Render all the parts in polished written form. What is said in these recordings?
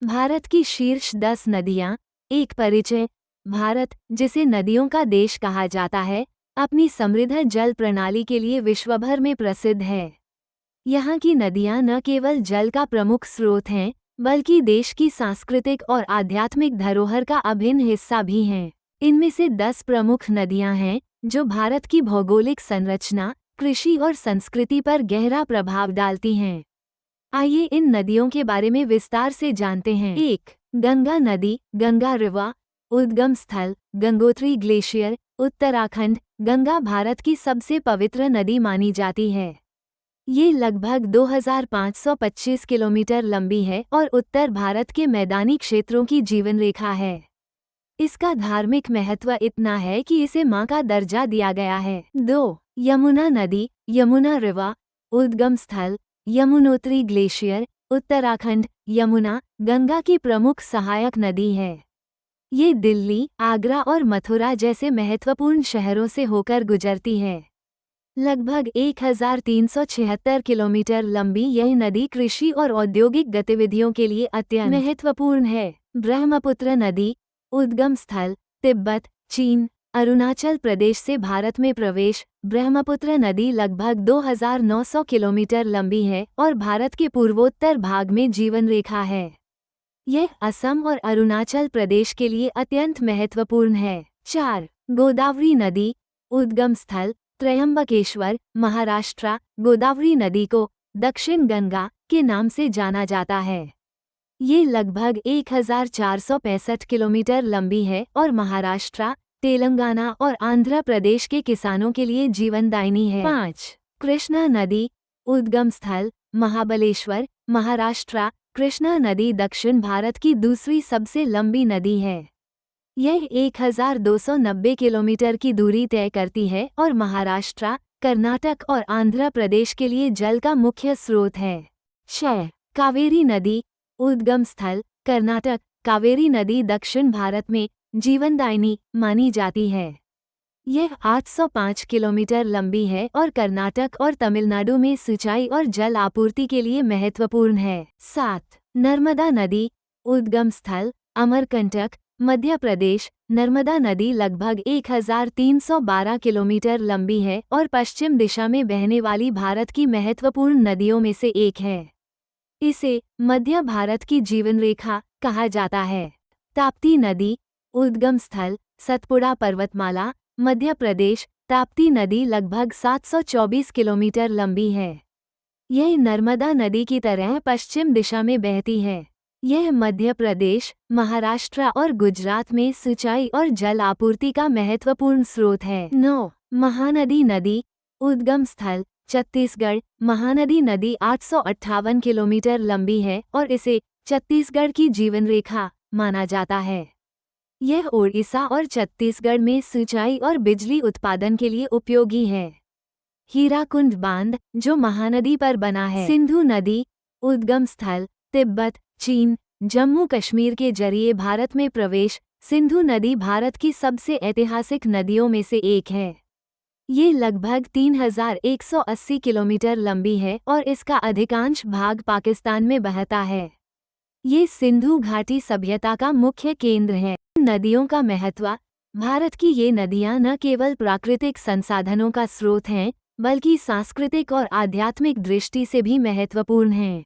भारत की शीर्ष 10 नदियां। एक परिचय। भारत, जिसे नदियों का देश कहा जाता है, अपनी समृद्ध जल प्रणाली के लिए विश्वभर में प्रसिद्ध है। यहाँ की नदियां न केवल जल का प्रमुख स्रोत हैं, बल्कि देश की सांस्कृतिक और आध्यात्मिक धरोहर का अभिन्न हिस्सा भी हैं। इनमें से 10 प्रमुख नदियां हैं, जो भारत की भौगोलिक संरचना, कृषि और संस्कृति पर गहरा प्रभाव डालती हैं। आइए इन नदियों के बारे में विस्तार से जानते हैं। 1. गंगा नदी। गंगा रिवर। उद्गम स्थल गंगोत्री ग्लेशियर, उत्तराखंड। गंगा भारत की सबसे पवित्र नदी मानी जाती है। ये लगभग 2525 किलोमीटर लंबी है और उत्तर भारत के मैदानी क्षेत्रों की जीवन रेखा है। इसका धार्मिक महत्व इतना है कि इसे मां का दर्जा दिया गया है। 2. यमुना नदी। यमुना रिवर। उद्गम स्थल यमुनोत्री ग्लेशियर, उत्तराखंड। यमुना गंगा की प्रमुख सहायक नदी है। ये दिल्ली, आगरा और मथुरा जैसे महत्वपूर्ण शहरों से होकर गुजरती है। लगभग 1376 किलोमीटर लंबी यह नदी कृषि और औद्योगिक गतिविधियों के लिए अत्यंत महत्वपूर्ण है। ब्रह्मपुत्र नदी। उद्गम स्थल तिब्बत, चीन, अरुणाचल प्रदेश से भारत में प्रवेश। ब्रह्मपुत्र नदी लगभग 2900 किलोमीटर लंबी है और भारत के पूर्वोत्तर भाग में जीवन रेखा है। यह असम और अरुणाचल प्रदेश के लिए अत्यंत महत्वपूर्ण है। 4. गोदावरी नदी। उद्गम स्थल त्रयंबकेश्वर, महाराष्ट्र। गोदावरी नदी को दक्षिण गंगा के नाम से जाना जाता है। ये लगभग 1465 किलोमीटर लंबी है और महाराष्ट्र, तेलंगाना और आंध्र प्रदेश के किसानों के लिए जीवनदायिनी है। 5. कृष्णा नदी। उद्गम स्थल महाबलेश्वर, महाराष्ट्र। कृष्णा नदी दक्षिण भारत की दूसरी सबसे लंबी नदी है। यह 1290 किलोमीटर की दूरी तय करती है और महाराष्ट्र, कर्नाटक और आंध्र प्रदेश के लिए जल का मुख्य स्रोत है। 6. कावेरी नदी। उद्गम स्थल कर्नाटक। कावेरी नदी दक्षिण भारत में जीवनदायिनी मानी जाती है। यह 805 किलोमीटर लंबी है और कर्नाटक और तमिलनाडु में सिंचाई और जल आपूर्ति के लिए महत्वपूर्ण है। 7. नर्मदा नदी। उद्गम स्थल अमरकंटक, मध्य प्रदेश। नर्मदा नदी लगभग 1312 किलोमीटर लंबी है और पश्चिम दिशा में बहने वाली भारत की महत्वपूर्ण नदियों में से एक है। इसे मध्य भारत की जीवन रेखा कहा जाता है। ताप्ती नदी। उद्गम स्थल सतपुड़ा पर्वतमाला, मध्य प्रदेश। ताप्ती नदी लगभग 724 किलोमीटर लंबी है। यह नर्मदा नदी की तरह पश्चिम दिशा में बहती है। यह मध्य प्रदेश, महाराष्ट्र और गुजरात में सिंचाई और जल आपूर्ति का महत्वपूर्ण स्रोत है। 9. महानदी नदी। उद्गम स्थल छत्तीसगढ़। महानदी नदी 858 किलोमीटर लंबी है और इसे छत्तीसगढ़ की जीवन रेखा माना जाता है। यह ओडिशा और छत्तीसगढ़ में सिंचाई और बिजली उत्पादन के लिए उपयोगी है। हीराकुंड बांध, जो महानदी पर बना है। सिंधु नदी। उद्गम स्थल तिब्बत, चीन। जम्मू कश्मीर के जरिए भारत में प्रवेश। सिंधु नदी भारत की सबसे ऐतिहासिक नदियों में से एक है। ये लगभग 3180 किलोमीटर लंबी है और इसका अधिकांश भाग पाकिस्तान में बहता है। ये सिंधु घाटी सभ्यता का मुख्य केंद्र है। नदियों का महत्व। भारत की ये नदियां न केवल प्राकृतिक संसाधनों का स्रोत हैं, बल्कि सांस्कृतिक और आध्यात्मिक दृष्टि से भी महत्वपूर्ण हैं।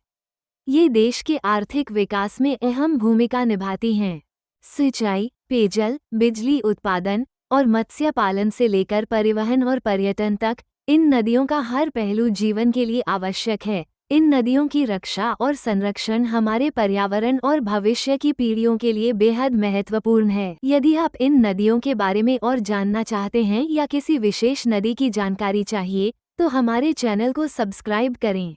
ये देश के आर्थिक विकास में अहम भूमिका निभाती हैं। सिंचाई, पेयजल, बिजली उत्पादन और मत्स्य पालन से लेकर परिवहन और पर्यटन तक, इन नदियों का हर पहलू जीवन के लिए आवश्यक है। इन नदियों की रक्षा और संरक्षण हमारे पर्यावरण और भविष्य की पीढ़ियों के लिए बेहद महत्वपूर्ण है। यदि आप इन नदियों के बारे में और जानना चाहते हैं या किसी विशेष नदी की जानकारी चाहिए, तो हमारे चैनल को सब्सक्राइब करें।